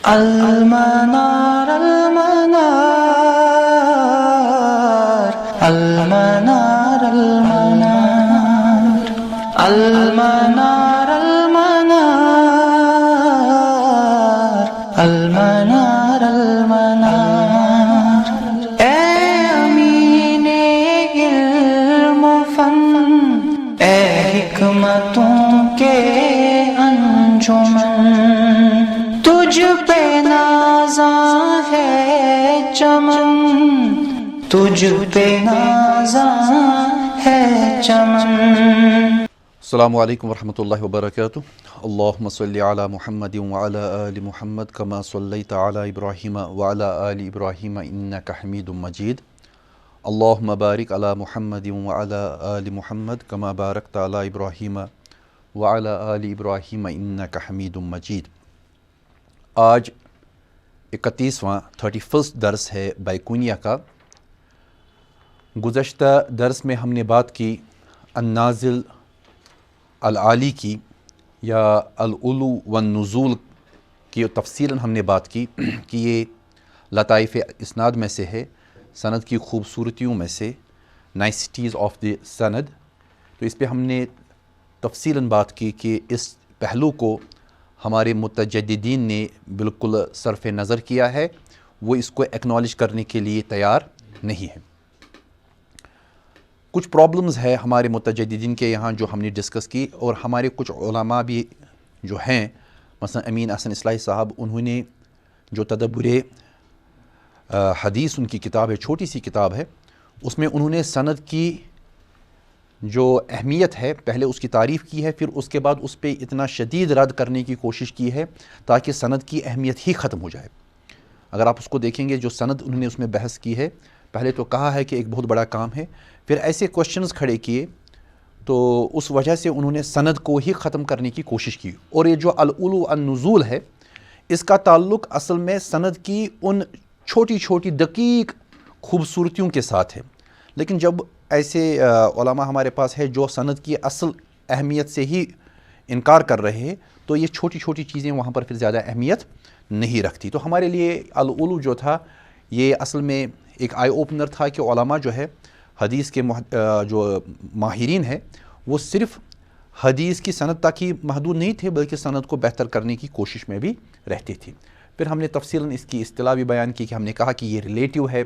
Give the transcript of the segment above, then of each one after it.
المنار المنار المنار المنار المنار المنار المنار اے امین علم و فن، اے حکمتوں کے انجمن، تجھ پہ نازاں ہے چمن، تجھ پہ نازاں ہے چمن۔ السلام علیکم ورحمۃ اللہ وبرکاتہ۔ اللہم صلی علی محمد وعلی آل محمد کما صلیت علی ابراہیم وعلی آل ابراہیم انک حمید مجید۔ اللہم بارک علی محمد وعلی آل محمد کما بارکت علی ابراہیم وعلی آل ابراہیم انک حمید مجید۔ آج 31واں درس ہے بیکونیہ کا۔ گزشتہ درس میں ہم نے بات کی النازل العالی کی یا العلو والنزول کی تفصیلاً ہم نے بات کی کہ یہ لطائف اسناد میں سے ہے، سند کی خوبصورتیوں میں سے، نائسٹیز آف دی سند۔ تو اس پہ ہم نے تفصیلاً بات کی کہ اس پہلو کو ہمارے متجددین نے بالکل صرف نظر کیا ہے، وہ اس کو ایکنالج کرنے کے لیے تیار نہیں ہے۔ کچھ پرابلمز ہے ہمارے متجددین کے یہاں جو ہم نے ڈسکس کی، اور ہمارے کچھ علماء بھی جو ہیں، مثلا امین احسن اصلاحی صاحب، انہوں نے جو تدبر حدیث ان کی کتاب ہے، چھوٹی سی کتاب ہے، اس میں انہوں نے سند کی جو اہمیت ہے پہلے اس کی تعریف کی ہے، پھر اس کے بعد اس پہ اتنا شدید رد کرنے کی کوشش کی ہے تاکہ سند کی اہمیت ہی ختم ہو جائے۔ اگر آپ اس کو دیکھیں گے جو سند انہوں نے اس میں بحث کی ہے، پہلے تو کہا ہے کہ ایک بہت بڑا کام ہے، پھر ایسے کوشچنز کھڑے کیے تو اس وجہ سے انہوں نے سند کو ہی ختم کرنے کی کوشش کی۔ اور یہ جو العلو والنزول ہے، اس کا تعلق اصل میں سند کی ان چھوٹی چھوٹی دقیق خوبصورتیوں کے ساتھ ہے، لیکن جب ایسے علماء ہمارے پاس ہے جو سند کی اصل اہمیت سے ہی انکار کر رہے ہیں، تو یہ چھوٹی چھوٹی چیزیں وہاں پر پھر زیادہ اہمیت نہیں رکھتی۔ تو ہمارے لیے العلو جو تھا یہ اصل میں ایک آئی اوپنر تھا کہ علماء جو ہے حدیث کے جو ماہرین ہیں وہ صرف حدیث کی سند تک ہی محدود نہیں تھے، بلکہ سند کو بہتر کرنے کی کوشش میں بھی رہتے تھے۔ پھر ہم نے تفصیلاً اس کی اصطلاح بھی بیان کی کہ ہم نے کہا کہ یہ ریلیٹیو ہے،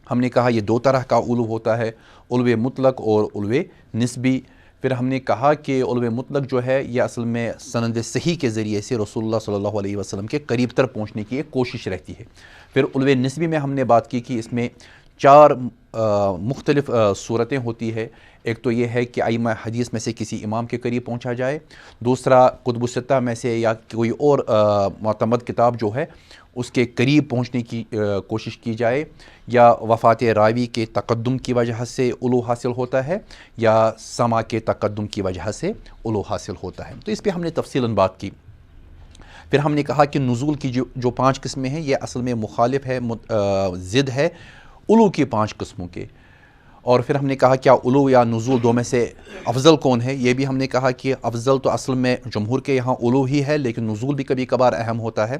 ہم نے کہا یہ دو طرح کا علو ہوتا ہے، علو مطلق اور علو نسبی۔ پھر ہم نے کہا کہ علو مطلق جو ہے یہ اصل میں سند صحیح کے ذریعے سے رسول اللہ صلی اللہ علیہ وسلم کے قریب تر پہنچنے کی ایک کوشش رہتی ہے۔ پھر علو نسبی میں ہم نے بات کی کہ اس میں 4 مختلف صورتیں ہوتی ہے۔ ایک تو یہ ہے کہ ائمہ حدیث میں سے کسی امام کے قریب پہنچا جائے، دوسرا کتب الستہ میں سے یا کوئی اور معتمد کتاب جو ہے اس کے قریب پہنچنے کی کوشش کی جائے، یا وفات راوی کے تقدم کی وجہ سے علو حاصل ہوتا ہے، یا سماع کے تقدم کی وجہ سے علو حاصل ہوتا ہے۔ تو اس پہ ہم نے تفصیلاً بات کی۔ پھر ہم نے کہا کہ نزول کی جو 5 قسمیں ہیں یہ اصل میں مخالف ہے، ضد ہے علو کی 5 قسموں کے۔ اور پھر ہم نے کہا کیا علو یا نزول دو میں سے افضل کون ہے، یہ بھی ہم نے کہا کہ افضل تو اصل میں جمہور کے یہاں علو ہی ہے، لیکن نزول بھی کبھی کبھار اہم ہوتا ہے،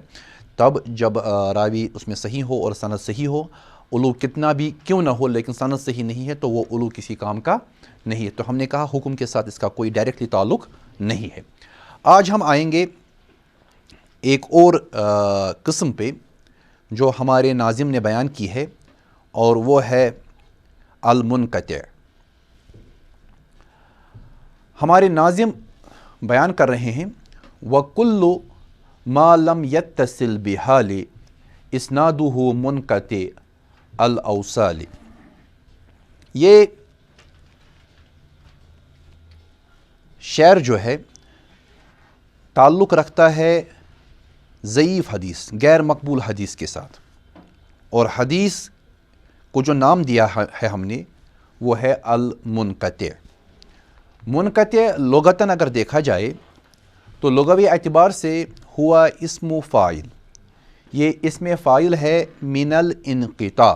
تب جب راوی اس میں صحیح ہو اور سند صحیح ہو۔ علو کتنا بھی کیوں نہ ہو لیکن سند صحیح نہیں ہے تو وہ علو کسی کام کا نہیں ہے۔ تو ہم نے کہا حکم کے ساتھ اس کا کوئی ڈائریکٹلی تعلق نہیں ہے۔ آج ہم آئیں گے ایک اور قسم پہ جو ہمارے ناظم نے بیان کی ہے، اور وہ ہے المنقطع۔ ہمارے ناظم بیان کر رہے ہیں وَكُلُّ مَا لَمْ يَتَّصِلْ بِحَالِ إِسْنَادُهُ مُنْقَطِعُ الْأَوْصَالِ۔ یہ شعر جو ہے تعلق رکھتا ہے ضعیف حدیث، غیر مقبول حدیث کے ساتھ، اور حدیث کو جو نام دیا ہے ہم نے وہ ہے المنقطع۔ منقطع لغتاً اگر دیکھا جائے تو لغوی اعتبار سے ہوا اسم فاعل، یہ اسم فاعل ہے من الانقطاع،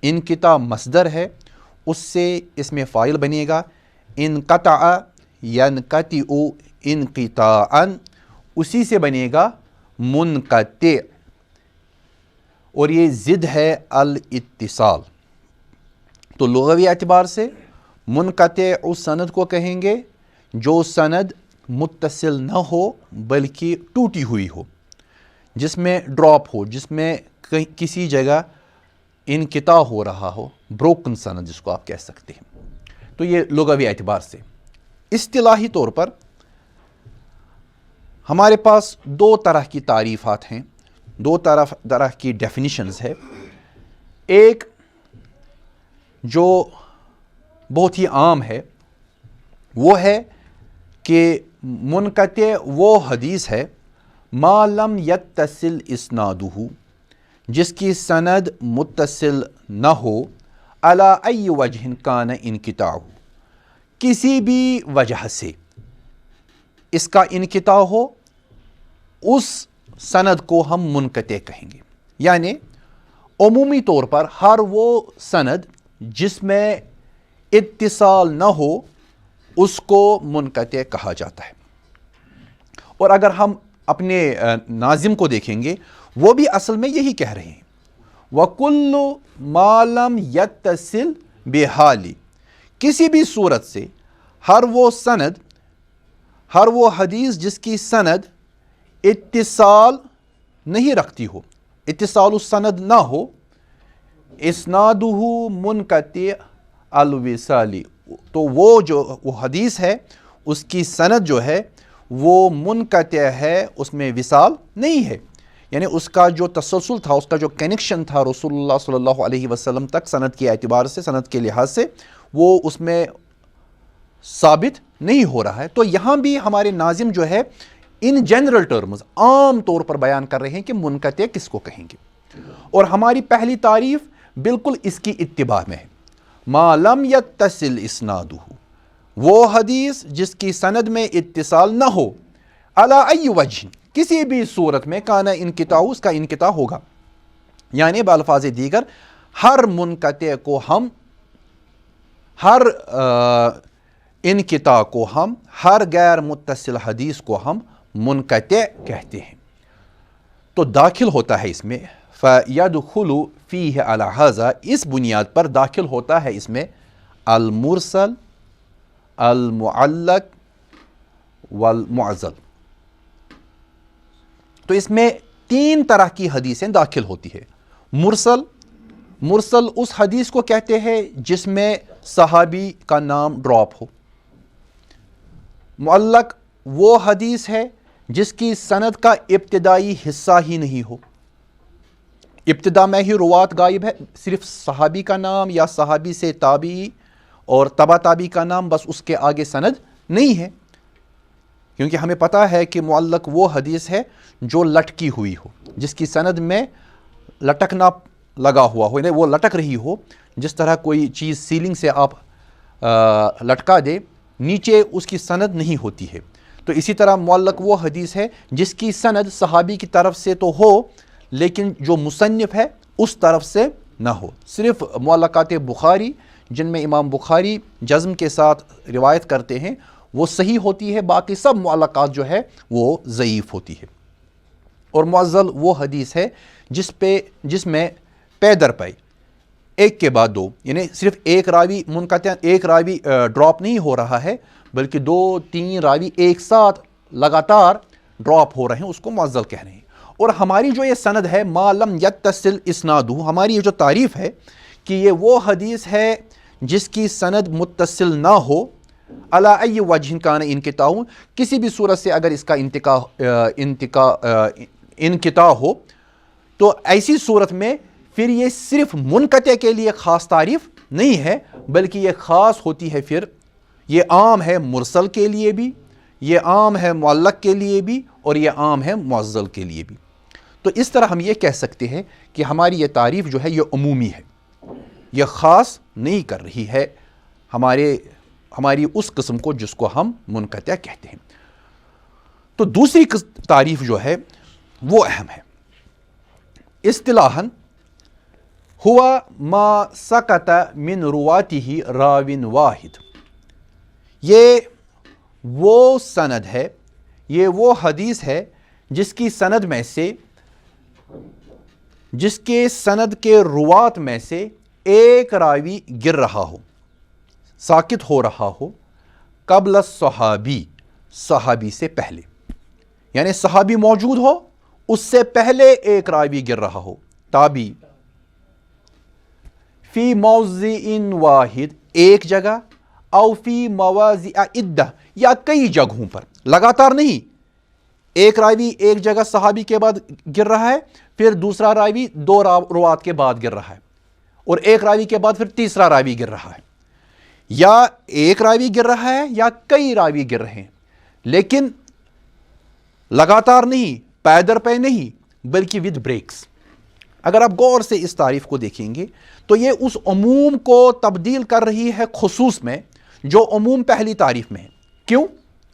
انقطاع مصدر ہے، اس سے اسم فاعل بنے گا انقطع ینقطع انقطاعا، اسی سے بنے گا منقطع، اور یہ ضد ہے الاتصال. تو لغوی اعتبار سے منقطع اس سند کو کہیں گے جو سند متصل نہ ہو بلکہ ٹوٹی ہوئی ہو، جس میں ڈراپ ہو، جس میں کسی جگہ انقطاع ہو رہا ہو، بروکن سند جس کو آپ کہہ سکتے ہیں. تو یہ لغوی اعتبار سے. اصطلاحی طور پر ہمارے پاس دو طرح کی تعریفات ہیں، دو طرح کی ڈیفینیشنز ہے. ایک جو بہت ہی عام ہے وہ ہے کہ منقطع وہ حدیث ہے ما لم یتصل اسنادہ، جس کی سند متصل نہ ہو، علی ای وجہ کان انقطاع، کسی بھی وجہ سے اس کا انقطاع ہو، اس سند کو ہم منقطع کہیں گے. یعنی عمومی طور پر ہر وہ سند جس میں اتصال نہ ہو اس کو منقطع کہا جاتا ہے. اور اگر ہم اپنے ناظم کو دیکھیں گے وہ بھی اصل میں یہی کہہ رہے ہیں، وَكُلُّ مَا لَمْ يَتَّصِلْ بِحَالِ، کسی بھی صورت سے ہر وہ سند، ہر وہ حدیث جس کی سند اتصال نہیں رکھتی ہو، اتصال السند نہ ہو، اسنادہ منقطع الوصال، تو وہ حدیث ہے اس کی سند جو ہے وہ منقطع ہے، اس میں وصال نہیں ہے. یعنی اس کا جو تسلسل تھا، اس کا جو کنیکشن تھا رسول اللہ صلی اللہ علیہ وسلم تک سند کے اعتبار سے، سند کے لحاظ سے، وہ اس میں ثابت نہیں ہو رہا ہے. تو یہاں بھی ہمارے ناظم جو ہے ان جنرل ٹرمز عام طور پر بیان کر رہے ہیں کہ منقطع کس کو کہیں گے. اور ہماری پہلی تعریف بالکل اس کی اتباع میں ہے، ما لم یتصل اسنادہ، وہ حدیث جس کی سند میں اتصال نہ ہو، علی ای وجہ، کسی بھی صورت میں کان انقطاع، اس کا انقطاع ہوگا. یعنی بالفاظ دیگر ہر منقطع کو ہم، ہر انقطاع کو ہم، ہر غیر متصل حدیث کو ہم منقطع کہتے ہیں. تو داخل ہوتا ہے اس میں فَيَدْخُلُ فِيهِ عَلَى هَذَا، اس بنیاد پر داخل ہوتا ہے اس میں المرسل، المعلق والمعضل. تو اس میں تین طرح کی حدیثیں داخل ہوتی ہے. مرسل اس حدیث کو کہتے ہیں جس میں صحابی کا نام ڈراپ ہو. معلق وہ حدیث ہے جس کی سند کا ابتدائی حصہ ہی نہیں ہو، ابتدا میں ہی روات غائب ہے، صرف صحابی کا نام یا صحابی سے تابعی اور تبع تابعی کا نام، بس اس کے آگے سند نہیں ہے. کیونکہ ہمیں پتہ ہے کہ معلق وہ حدیث ہے جو لٹکی ہوئی ہو، جس کی سند میں لٹکنا لگا ہوا ہو، یعنی وہ لٹک رہی ہو، جس طرح کوئی چیز سیلنگ سے آپ لٹکا دے، نیچے اس کی سند نہیں ہوتی ہے. تو اسی طرح معلق وہ حدیث ہے جس کی سند صحابی کی طرف سے تو ہو لیکن جو مصنف ہے اس طرف سے نہ ہو. صرف معلقات بخاری جن میں امام بخاری جزم کے ساتھ روایت کرتے ہیں وہ صحیح ہوتی ہے، باقی سب معلقات جو ہے وہ ضعیف ہوتی ہے. اور معضل وہ حدیث ہے جس میں پے در پے، ایک کے بعد دو، یعنی صرف ایک راوی منقطع، ایک راوی ڈراپ نہیں ہو رہا ہے بلکہ دو تین راوی ایک ساتھ لگاتار ڈراپ ہو رہے ہیں، اس کو معضل کہہ رہے ہیں. اور ہماری جو یہ سند ہے ما لم یتصل اسنادہ، ہماری یہ جو تعریف ہے کہ یہ وہ حدیث ہے جس کی سند متصل نہ ہو، علی ای وجہ کان انقطاع، کسی بھی صورت سے اگر اس کا انقطاع ہو، تو ایسی صورت میں پھر یہ صرف منقطع کے لیے خاص تعریف نہیں ہے بلکہ یہ خاص ہوتی ہے، پھر یہ عام ہے مرسل کے لیے بھی، یہ عام ہے معلق کے لیے بھی، اور یہ عام ہے معضل کے لیے بھی. تو اس طرح ہم یہ کہہ سکتے ہیں کہ ہماری یہ تعریف جو ہے یہ عمومی ہے، یہ خاص نہیں کر رہی ہے ہماری اس قسم کو جس کو ہم منقطع کہتے ہیں. تو دوسری تعریف جو ہے وہ اہم ہے. اصطلاحاً ہوا ما سقط من رواته راو واحد، یہ وہ سند ہے، یہ وہ حدیث ہے جس کی سند میں سے جس کے سند کے روات میں سے ایک راوی گر رہا ہو، ساکت ہو رہا ہو، قبل الصحابی، صحابی سے پہلے، یعنی صحابی موجود ہو اس سے پہلے ایک راوی گر رہا ہو، تابعی، فی موضع واحد، ایک جگہ، او فی مواضع عدہ، یا کئی جگہوں پر، لگاتار نہیں، ایک راوی ایک جگہ صحابی کے بعد گر رہا ہے، پھر دوسرا راوی دو روات کے بعد گر رہا ہے، اور ایک راوی کے بعد پھر تیسرا راوی گر رہا ہے، یا ایک راوی گر رہا ہے یا کئی راوی گر رہے ہیں، لیکن لگاتار نہیں، پے در پے نہیں، بلکہ ود بریکس۔ اگر آپ غور سے اس تعریف کو دیکھیں گے تو یہ اس عموم کو تبدیل کر رہی ہے خصوص میں جو عموم پہلی تعریف میں ہے۔ کیوں؟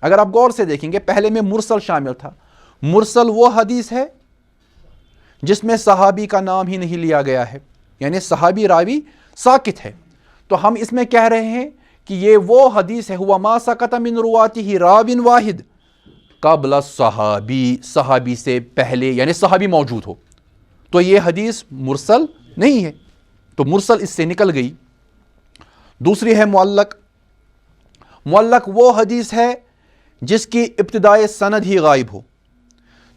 اگر آپ غور سے دیکھیں گے، پہلے میں مرسل شامل تھا۔ مرسل وہ حدیث ہے جس میں صحابی کا نام ہی نہیں لیا گیا ہے، یعنی صحابی راوی ساکت ہے، تو ہم اس میں کہہ رہے ہیں کہ یہ وہ حدیث ہے، ہوا ما سکت من رواته راو واحد قبل الصحابی، صحابی سے پہلے، یعنی صحابی موجود ہو، تو یہ حدیث مرسل نہیں ہے، تو مرسل اس سے نکل گئی۔ دوسری ہے معلق۔ معلق وہ حدیث ہے جس کی ابتدائے سند ہی غائب ہو،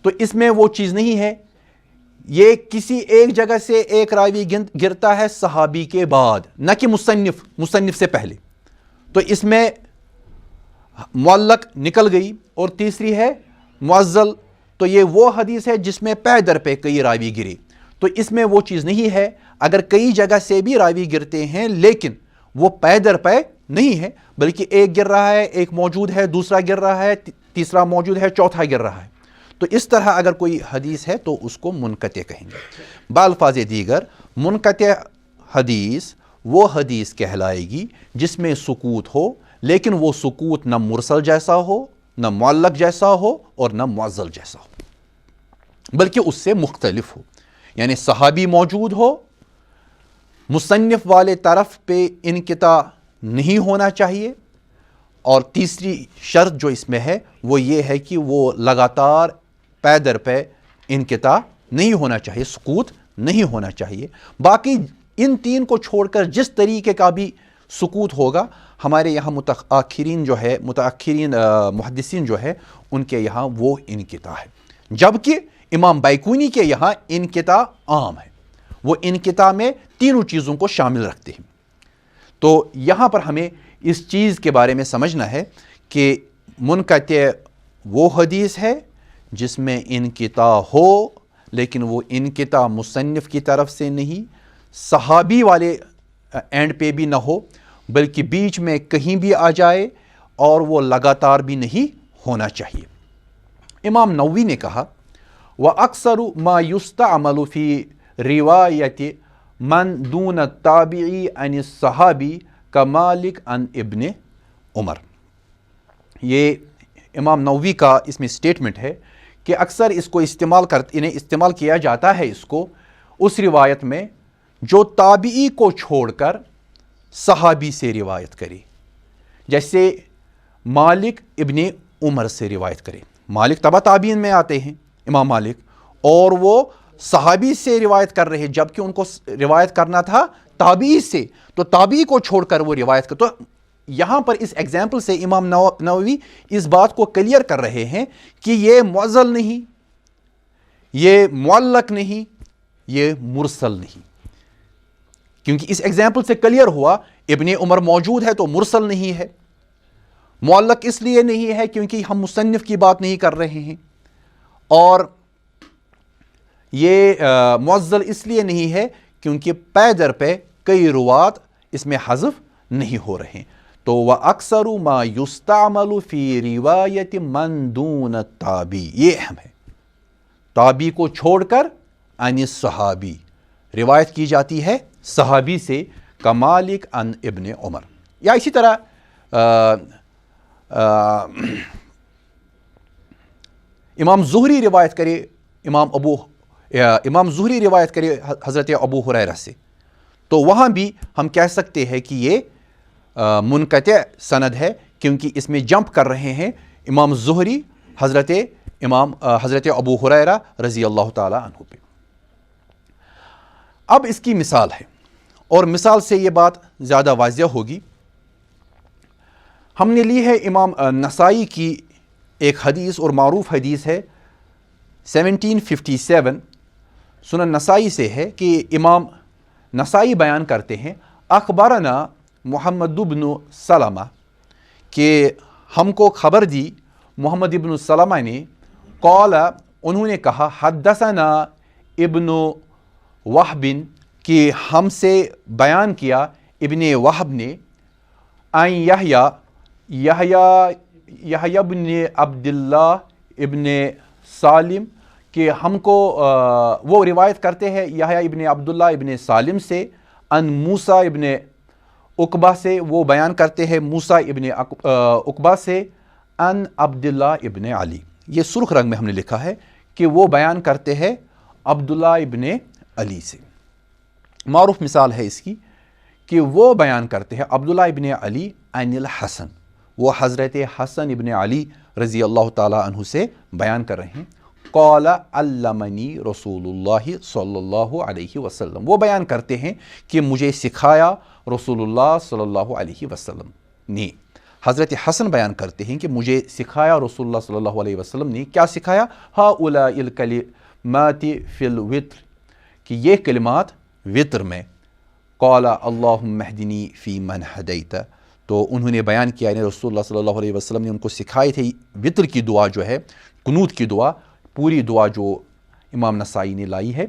تو اس میں وہ چیز نہیں ہے، یہ کسی ایک جگہ سے ایک راوی گرتا ہے صحابی کے بعد، نہ کہ مصنف سے پہلے، تو اس میں معلق نکل گئی۔ اور تیسری ہے معزل، تو یہ وہ حدیث ہے جس میں پے در پہ کئی راوی گرے، تو اس میں وہ چیز نہیں ہے، اگر کئی جگہ سے بھی راوی گرتے ہیں لیکن وہ پے در پے نہیں ہے، بلکہ ایک گر رہا ہے، ایک موجود ہے، دوسرا گر رہا ہے، تیسرا موجود ہے، چوتھا گر رہا ہے، تو اس طرح اگر کوئی حدیث ہے تو اس کو منقطع کہیں گے۔ بالفاظ دیگر، منقطع حدیث وہ حدیث کہلائے گی جس میں سکوت ہو، لیکن وہ سکوت نہ مرسل جیسا ہو، نہ معلق جیسا ہو، اور نہ معزل جیسا ہو، بلکہ اس سے مختلف ہو، یعنی صحابی موجود ہو، مصنف والے طرف پہ انقطاع نہیں ہونا چاہیے، اور تیسری شرط جو اس میں ہے وہ یہ ہے کہ وہ لگاتار پے در پے انقطاع نہیں ہونا چاہیے، سکوت نہیں ہونا چاہیے۔ باقی ان تین کو چھوڑ کر جس طریقے کا بھی سکوت ہوگا، ہمارے یہاں متأخرین محدثین جو ہے ان کے یہاں وہ انقطاع ہے، جبکہ امام بیکونی کے یہاں انقطاع عام ہے، وہ انقطاع میں تینوں چیزوں کو شامل رکھتے ہیں۔ تو یہاں پر ہمیں اس چیز کے بارے میں سمجھنا ہے کہ منقطع وہ حدیث ہے جس میں انقطاع ہو، لیکن وہ انقطاع مصنف کی طرف سے نہیں، صحابی والے اینڈ پہ بھی نہ ہو، بلکہ بیچ میں کہیں بھی آ جائے، اور وہ لگاتار بھی نہیں ہونا چاہیے۔ امام نووی نے کہا وَأَكْثَرُ مَا يُسْتَعْمَلُ فِي رِوَایَةِ مَنْ دُونَ التَّابِعِ عَنِ الصَّحَابِ كَمَالِكَ عَنْ ابن عمر۔ یہ امام نووی کا اس میں سٹیٹمنٹ ہے کہ اکثر اس کو استعمال کیا جاتا ہے اس کو اس روایت میں جو تابعی کو چھوڑ کر صحابی سے روایت کرے، جیسے مالک ابن عمر سے روایت کرے۔ مالک تبع تابعین میں آتے ہیں، امام مالک، اور وہ صحابی سے روایت کر رہے، جبکہ ان کو روایت کرنا تھا تابعی سے، تو تابعی کو چھوڑ کر وہ روایت کر۔ تو یہاں پر اس ایگزامپل سے امام نووی اس بات کو کلیئر کر رہے ہیں کہ یہ معزل نہیں، یہ معلق نہیں، یہ مرسل نہیں، کیونکہ اس ایگزامپل سے کلیئر ہوا ابن عمر موجود ہے تو مرسل نہیں ہے، معلق اس لیے نہیں ہے کیونکہ ہم مصنف کی بات نہیں کر رہے ہیں، اور یہ معزل اس لیے نہیں ہے کیونکہ پے در پہ کئی روات اس میں حذف نہیں ہو رہے ہیں۔ تو وَأَكْثَرُ مَا يُسْتَعْمَلُ فِي رِوَایَةِ مَنْ دُونَ التَّابِعِ، یہ اہم ہے، تابعی کو چھوڑ کر عن الصحابی روایت کی جاتی ہے صحابی سے، کمالک عن ابن عمر۔ یا اسی طرح امام زہری روایت کرے امام زہری روایت کرے حضرت ابو ہریرہ سے، تو وہاں بھی ہم کہہ سکتے ہیں کہ یہ منقطع سند ہے، کیونکہ اس میں جمپ کر رہے ہیں امام زہری حضرت ابو ہریرہ رضی اللہ تعالی عنہ پہ۔ اب اس کی مثال ہے، اور مثال سے یہ بات زیادہ واضح ہوگی۔ ہم نے لی ہے امام نسائی کی ایک حدیث، اور معروف حدیث ہے 1757 سنن نسائی سے ہے کہ امام نسائی بیان کرتے ہیں اخبرنا محمد بن سلمہ، کہ ہم کو خبر دی محمد ابن سلمہ نے، قال انہوں نے کہا حدثنا ابن وہب، کہ ہم سے بیان کیا ابن وہب نے، ان یحییٰ ابن عبداللہ ابن سالم، کہ ہم کو وہ روایت کرتے ہیں یحییٰ ابن عبداللہ ابن سالم سے، ان موسیٰ ابن عقبہ سے، وہ بیان کرتے ہیں موسیٰ ابن عقبہ سے، ان عبداللہ ابن علی، یہ سرخ رنگ میں ہم نے لکھا ہے کہ وہ بیان کرتے ہیں عبداللہ ابن علی سے۔ معروف مثال ہے اس کی کہ وہ بیان کرتے ہیں عبداللہ ابن علی عن الحسن، وہ حضرت حسن ابن علی رضی اللہ تعالیٰ عنہ سے بیان کر رہے ہیں، قال علمنی رسول اللہ صلی اللہ علیہ وسلم، وہ بیان کرتے ہیں کہ مجھے سکھایا رسول اللہ صلی اللہ علیہ وسلم نے۔ حضرت حسن بیان کرتے ہیں کہ مجھے سکھایا رسول اللہ صلی اللہ علیہ وسلم نے، کیا سکھایا؟ ہؤلاء الکلمات فی الوتر، کہ یہ کلمات وطر میں، قال اللہم اہدنی فی من ہدیت، تو انہوں نے بیان کیا، یعنی رسول اللہ صلی اللہ علیہ وسلم نے ان کو سکھائے تھے وطر کی دعا جو ہے، قنوت کی دعا، پوری دعا جو امام نسائی نے لائی ہے۔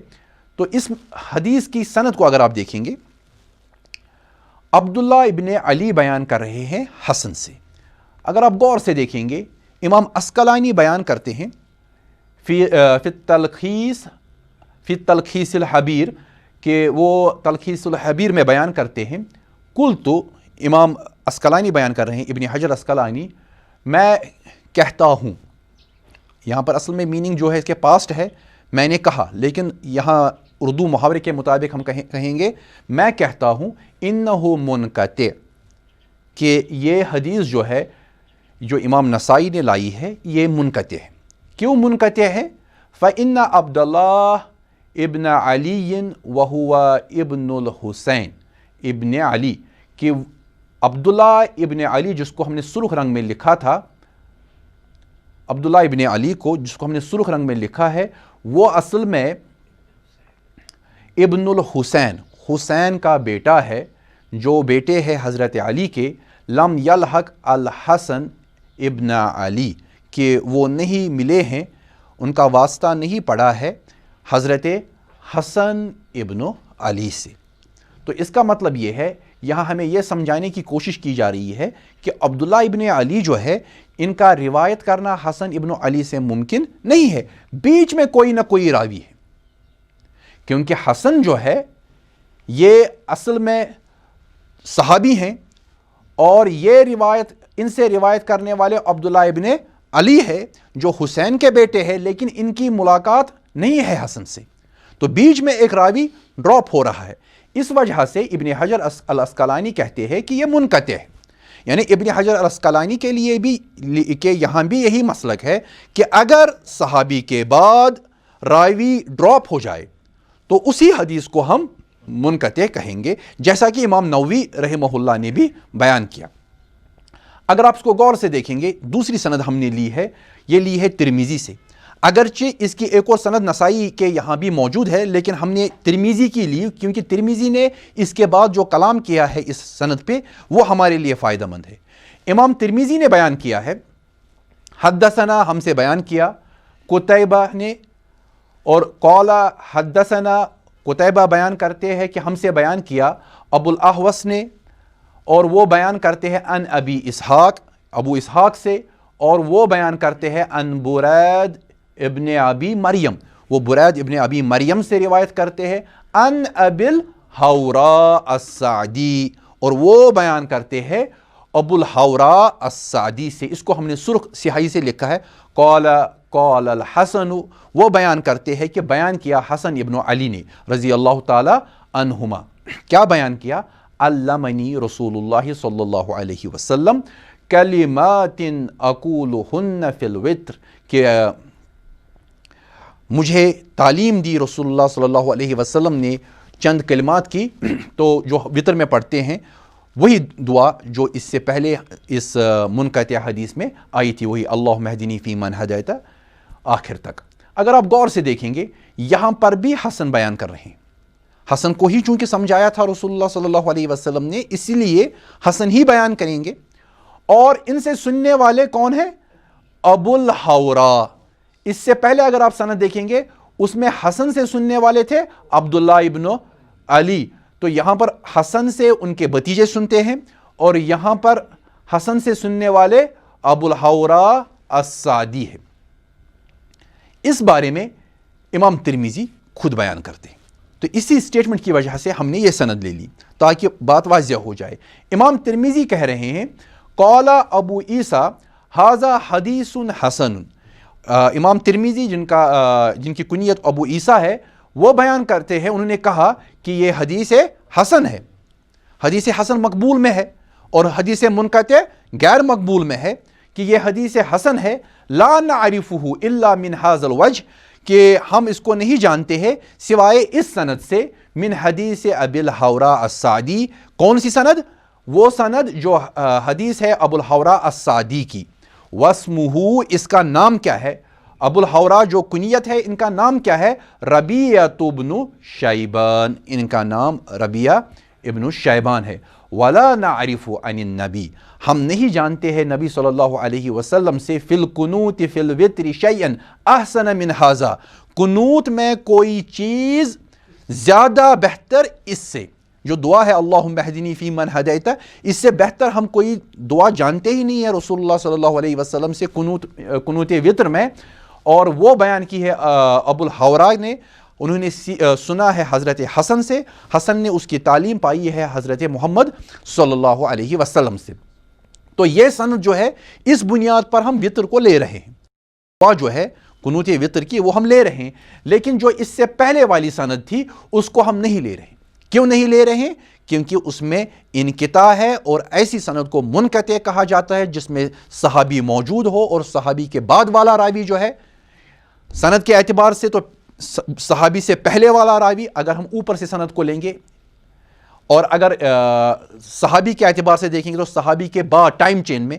تو اس حدیث کی سند کو اگر آپ دیکھیں گے، عبداللہ ابن علی بیان کر رہے ہیں حسن سے۔ اگر آپ غور سے دیکھیں گے، امام عسقلانی بیان کرتے ہیں فی تلخیص الحبیر، کہ وہ تلخیص الحبیر میں بیان کرتے ہیں، قلت، امام عسقلانی بیان کر رہے ہیں، ابن حجر عسقلانی، میں کہتا ہوں، یہاں پر اصل میں میننگ جو ہے اس کے پاسٹ ہے، میں نے کہا، لیکن یہاں اردو محاورے کے مطابق ہم کہیں گے میں کہتا ہوں انہو منقطع، کہ یہ حدیث جو ہے جو امام نسائی نے لائی ہے یہ منقطع ہے۔ کیوں منقطع ہے؟ فإن عبد اللہ ابن علی وہو ابن الحسین ابن علی، کہ عبداللہ ابن علی جس کو ہم نے سرخ رنگ میں لکھا تھا، عبداللہ ابن علی کو جس کو ہم نے سرخ رنگ میں لکھا ہے، وہ اصل میں ابن الحسین، حسین کا بیٹا ہے، جو بیٹے ہیں حضرت علی کے، لم یلحق الحسن ابن علی، کہ وہ نہیں ملے ہیں، ان کا واسطہ نہیں پڑا ہے حضرت حسن ابن علی سے۔ تو اس کا مطلب یہ ہے، یہاں ہمیں یہ سمجھانے کی کوشش کی جا رہی ہے کہ عبداللہ ابن علی جو ہے، ان کا روایت کرنا حسن ابن علی سے ممکن نہیں ہے، بیچ میں کوئی نہ کوئی راوی ہے، کیونکہ حسن جو ہے یہ اصل میں صحابی ہیں، اور یہ روایت ان سے روایت کرنے والے عبداللہ ابن علی ہے جو حسین کے بیٹے ہیں، لیکن ان کی ملاقات نہیں ہے حسن سے، تو بیچ میں ایک راوی ڈراپ ہو رہا ہے۔ اس وجہ سے ابن حجر العسقلانی کہتے ہیں کہ یہ منقطع ہے، یعنی ابن حجر العسقلانی کے لیے بھی کہ یہاں بھی یہی مسلک ہے کہ اگر صحابی کے بعد راوی ڈراپ ہو جائے تو اسی حدیث کو ہم منقطع کہیں گے، جیسا کہ امام نووی رحمہ اللہ نے بھی بیان کیا۔ اگر آپ اس کو غور سے دیکھیں گے، دوسری سند ہم نے لی ہے، یہ لی ہے ترمذی سے، اگرچہ اس کی ایک اور سند نسائی کے یہاں بھی موجود ہے، لیکن ہم نے ترمذی کی لی کیونکہ ترمذی نے اس کے بعد جو کلام کیا ہے اس سند پہ وہ ہمارے لیے فائدہ مند ہے۔ امام ترمذی نے بیان کیا ہے، حدثنا، ہم سے بیان کیا قتیبہ نے، اور قال حدثنا، قتیبہ بیان کرتے ہیں کہ ہم سے بیان کیا ابو الاحوص نے، اور وہ بیان کرتے ہیں ان ابی اسحاق، ابو اسحاق سے، اور وہ بیان کرتے ہیں ان برید ابن ابی مریم، وہ برید ابن ابی مریم سے روایت کرتے ہیں، ان ابی الحوراء السعدی، اور وہ بیان کرتے ہیں ابو الحوراء السعدی سے، اس کو ہم نے سرخ سیاہی سے لکھا ہے، قال الحسن، وہ بیان کرتے ہیں کہ بیان کیا حسن ابن علی نے رضی اللہ تعالی عنہما، کیا بیان کیا؟ علمنی رسول اللہ صلی اللہ علیہ وسلم کلمات اقولہن فی الوتر، کہ مجھے تعلیم دی رسول اللہ صلی اللہ علیہ وسلم نے چند کلمات کی، تو جو وطر میں پڑھتے ہیں وہی دعا جو اس سے پہلے اس منقطع حدیث میں آئی تھی، وہی اللہم اہدنی فیمن ہدیت آخر تک۔ اگر آپ غور سے دیکھیں گے یہاں پر بھی حسن بیان کر رہے ہیں، حسن کو ہی چونکہ سمجھایا تھا رسول اللہ صلی اللہ علیہ وسلم نے، اسی لیے حسن ہی بیان کریں گے۔ اور ان سے سننے والے کون ہیں؟ ابو الحورا۔ اس سے پہلے اگر آپ سند دیکھیں گے اس میں حسن سے سننے والے تھے عبداللہ ابن علی، تو یہاں پر حسن سے ان کے بھتیجے سنتے ہیں، اور یہاں پر حسن سے سننے والے ابو الحورا السعدی ہے۔ اس بارے میں امام ترمذی خود بیان کرتے ہیں، تو اسی اسٹیٹمنٹ کی وجہ سے ہم نے یہ سند لے لی تاکہ بات واضح ہو جائے۔ امام ترمذی کہہ رہے ہیں قال ابو عیسیٰ ھذا حدیث حسن۔ امام ترمذی جن کی کنیت ابو عیسیٰ ہے، وہ بیان کرتے ہیں، انہوں نے کہا کہ یہ حدیث حسن ہے، حدیث حسن مقبول میں ہے، اور حدیث منقطع غیر مقبول میں ہے، کہ یہ حدیث حسن ہے، لا نعرفہ الا من ھذا الوجہ، کہ ہم اس کو نہیں جانتے ہیں سوائے اس سند سے، من حدیث ابی الحورا السعدی۔ کون سی سند؟ وہ سند جو حدیث ہے ابو الحورا السعدی کی۔ واسمہ، اس کا نام کیا ہے؟ ابو الحورا جو کنیت ہے ان کا نام کیا ہے؟ ربیعۃ بن شیبان، ان کا نام ربیعہ ابن شیبان ہے۔ ولا نعرف عن النبی، ہم نہیں جانتے ہیں نبی صلی اللہ علیہ وسلم سے فی القنوت فی الوتر شیئا احسن من ھذا، قنوت میں کوئی چیز زیادہ بہتر اس سے، جو دعا ہے اللہم اہدنی فیمن ہدیت، اس سے بہتر ہم کوئی دعا جانتے ہی نہیں ہے رسول اللہ صلی اللہ علیہ وسلم سے قنوت وطر میں۔ اور وہ بیان کی ہے ابو الحورا نے، انہوں نے سنا ہے حضرت حسن سے، حسن نے اس کی تعلیم پائی ہے حضرت محمد صلی اللہ علیہ وسلم سے۔ تو یہ سند جو ہے اس بنیاد پر ہم وطر کو لے رہے ہیں، دعا جو ہے قنوت وطر کی وہ ہم لے رہے ہیں، لیکن جو اس سے پہلے والی سند تھی اس کو ہم نہیں لے رہے۔ کیوں نہیں لے رہے ہیں؟ کیونکہ اس میں انقطاع ہے، اور ایسی سند کو منقطع کہا جاتا ہے جس میں صحابی موجود ہو، اور صحابی کے بعد والا راوی جو ہے سند کے اعتبار سے تو صحابی سے پہلے والا راوی اگر ہم اوپر سے سند کو لیں گے، اور اگر صحابی کے اعتبار سے دیکھیں گے تو صحابی کے بعد ٹائم چین میں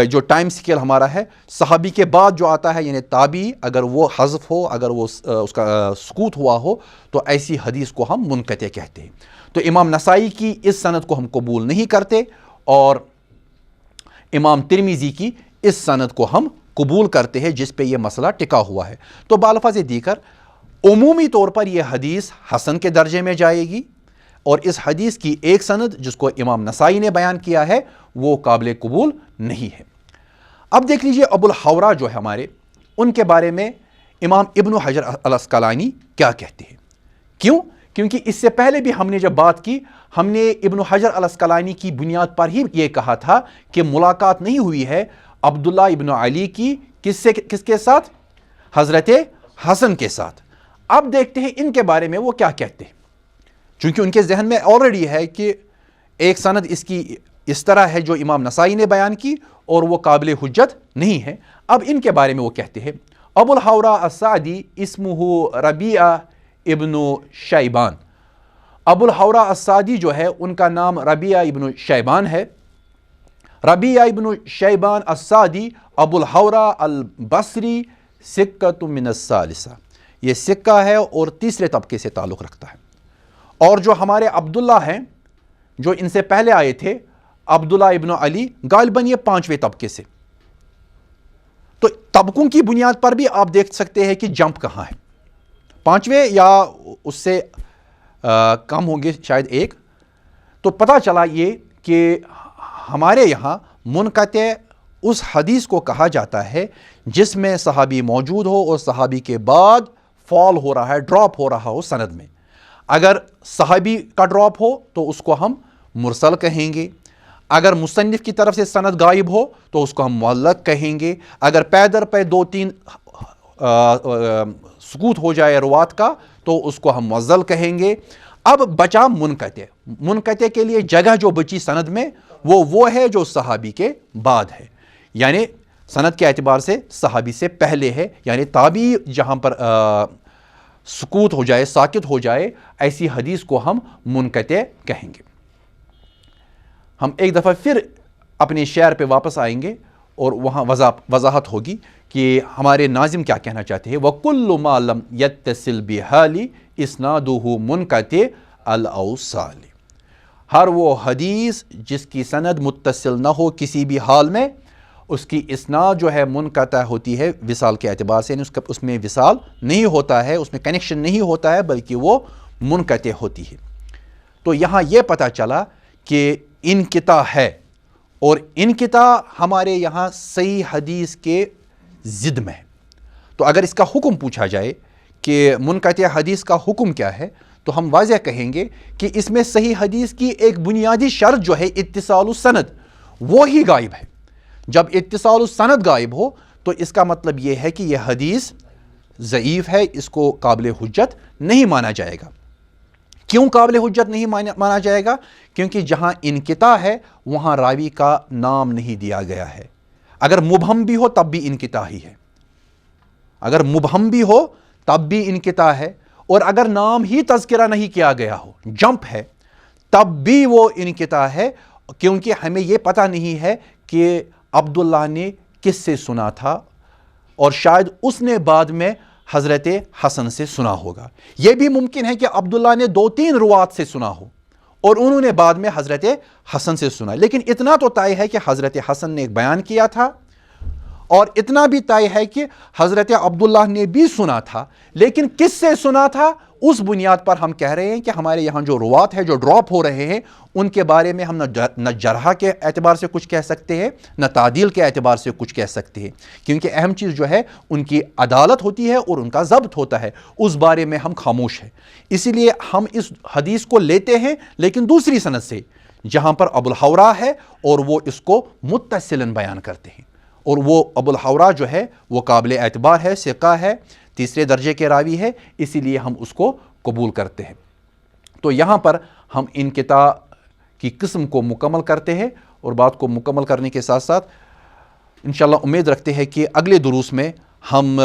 جو ٹائم سکیل ہمارا ہے، صحابی کے بعد جو آتا ہے یعنی تابعی، اگر وہ حذف ہو، اگر وہ اس کا سکوت ہوا ہو، تو ایسی حدیث کو ہم منقطع کہتے ہیں۔ تو امام نسائی کی اس سند کو ہم قبول نہیں کرتے، اور امام ترمذی کی اس سند کو ہم قبول کرتے ہیں جس پہ یہ مسئلہ ٹکا ہوا ہے۔ تو بالفاظ دیگر عمومی طور پر یہ حدیث حسن کے درجے میں جائے گی، اور اس حدیث کی ایک سند جس کو امام نسائی نے بیان کیا ہے وہ قابل قبول نہیں ہے۔ اب دیکھ لیجئے ابو الحورا جو ہے ہمارے، ان کے بارے میں امام ابن حجر العسقلانی کیا کہتے ہیں۔ کیوں؟ کیونکہ اس سے پہلے بھی ہم نے جب بات کی، ہم نے ابن حجر العسقلانی کی بنیاد پر ہی یہ کہا تھا کہ ملاقات نہیں ہوئی ہے عبداللہ ابن علی کی کس کے ساتھ؟ حضرت حسن کے ساتھ۔ اب دیکھتے ہیں ان کے بارے میں وہ کیا کہتے ہیں، چونکہ ان کے ذہن میں آلریڈی ہے کہ ایک سند اس کی اس طرح ہے جو امام نسائی نے بیان کی، اور وہ قابل حجت نہیں ہے۔ اب ان کے بارے میں وہ کہتے ہیں ابو الحورا السعدی اسمہ ربیعہ ابن شیبان۔ ابو الحورا السعدی جو ہے ان کا نام ربیعہ ابن شیبان ہے۔ ربیعہ ابن شیبان السعدی ابو الحورا البصری سکۃ من الثالثہ، یہ سکہ ہے اور تیسرے طبقے سے تعلق رکھتا ہے۔ اور جو ہمارے عبداللہ ہیں جو ان سے پہلے آئے تھے، عبداللہ ابن علی، غالباً یہ 5ویں طبقے سے۔ تو طبقوں کی بنیاد پر بھی آپ دیکھ سکتے ہیں کہ جمپ کہاں ہے، 5ویں یا اس سے کم ہوں گے شاید ایک۔ تو پتہ چلا یہ کہ ہمارے یہاں منقطع اس حدیث کو کہا جاتا ہے جس میں صحابی موجود ہو اور صحابی کے بعد فال ہو رہا ہے، ڈراپ ہو رہا ہو سند میں۔ اگر صحابی کا ڈراپ ہو تو اس کو ہم مرسل کہیں گے، اگر مصنف کی طرف سے سند غائب ہو تو اس کو ہم معلق کہیں گے، اگر پے در پے 2-3 سکوت ہو جائے روات کا تو اس کو ہم معزل کہیں گے۔ اب بچا منقطع، منقطع کے لیے جگہ جو بچی سند میں وہ ہے جو صحابی کے بعد ہے، یعنی سند کے اعتبار سے صحابی سے پہلے ہے، یعنی تابعی جہاں پر سکوت ہو جائے، ساکت ہو جائے، ایسی حدیث کو ہم منقطع کہیں گے۔ ہم ایک دفعہ پھر اپنے شعر پہ واپس آئیں گے اور وہاں وضاحت ہوگی کہ ہمارے ناظم کیا کہنا چاہتے ہیں۔ وَكُلُّ مَا لَمْ يَتَّصِلْ بِحَالِ إِسْنَادُهُ مُنْقَطِعُ الْأَوْصَالِ، ہر وہ حدیث جس کی سند متصل نہ ہو کسی بھی حال میں، اس کی اسناد جو ہے منقطع ہوتی ہے وصال کے اعتبار سے، یعنی اس میں وصال نہیں ہوتا ہے، اس میں کنیکشن نہیں ہوتا ہے، بلکہ وہ منقطع ہوتی ہے۔ تو یہاں یہ پتہ چلا کہ انقطاع ہے، اور انقطاع ہمارے یہاں صحیح حدیث کے ضد میں ہے۔ تو اگر اس کا حکم پوچھا جائے کہ منقطع حدیث کا حکم کیا ہے، تو ہم واضح کہیں گے کہ اس میں صحیح حدیث کی ایک بنیادی شرط جو ہے اتصال السند، وہ ہی غائب ہے۔ جب اتصال السند غائب ہو تو اس کا مطلب یہ ہے کہ یہ حدیث ضعیف ہے، اس کو قابل حجت نہیں مانا جائے گا۔ کیوں قابل حجت نہیں مانا جائے گا؟ کیونکہ جہاں انقطاع ہے وہاں راوی کا نام نہیں دیا گیا ہے۔ اگر مبہم بھی ہو تب بھی انقطاع ہی ہے، اگر مبہم بھی ہو تب بھی انقطاع ہے، اور اگر نام ہی تذکرہ نہیں کیا گیا ہو، جمپ ہے، تب بھی وہ انقطاع ہے، کیونکہ ہمیں یہ پتہ نہیں ہے کہ عبداللہ نے کس سے سنا تھا، اور شاید اس نے بعد میں حضرت حسن سے سنا ہوگا۔ یہ بھی ممکن ہے کہ عبداللہ نے 2-3 روات سے سنا ہو اور انہوں نے بعد میں حضرت حسن سے سنا، لیکن اتنا تو طے ہے کہ حضرت حسن نے ایک بیان کیا تھا، اور اتنا بھی طے ہے کہ حضرت عبداللہ نے بھی سنا تھا، لیکن کس سے سنا تھا اس بنیاد پر ہم کہہ رہے ہیں کہ ہمارے یہاں جو روات ہیں جو ڈراپ ہو رہے ہیں ان کے بارے میں ہم نہ جرح کے اعتبار سے کچھ کہہ سکتے ہیں، نہ تعدیل کے اعتبار سے کچھ کہہ سکتے ہیں، کیونکہ اہم چیز جو ہے ان کی عدالت ہوتی ہے اور ان کا ضبط ہوتا ہے، اس بارے میں ہم خاموش ہیں۔ اسی لیے ہم اس حدیث کو لیتے ہیں لیکن دوسری سند سے، جہاں پر ابو الحورا ہے اور وہ اس کو متصلاً بیان کرتے ہیں، اور وہ ابو الحورا جو ہے وہ قابل اعتبار ہے، ثقہ ہے، تیسرے درجے کے راوی ہے، اسی لیے ہم اس کو قبول کرتے ہیں۔ تو یہاں پر ہم انقطاع کی قسم کو مکمل کرتے ہیں، اور بات کو مکمل کرنے کے ساتھ ساتھ انشاءاللہ امید رکھتے ہیں کہ اگلے دروس میں ہم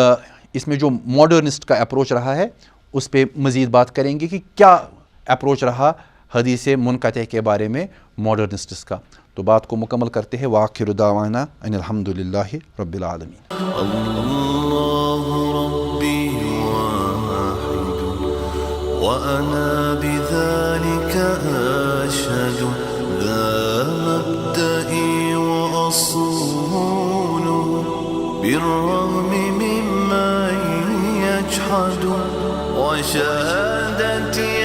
اس میں جو ماڈرنسٹ کا اپروچ رہا ہے اس پہ مزید بات کریں گے کہ کیا اپروچ رہا حدیث منقطع کے بارے میں ماڈرنسٹس کا۔ تو بات کو مکمل کرتے ہیں۔ وآخر دعوانا ان الحمد للہ رب العالمین۔ اللہ ربی واحد وأنا بذلك أشهد لا مبدئي وأصول بالرغم ممن يجحد وشهادتي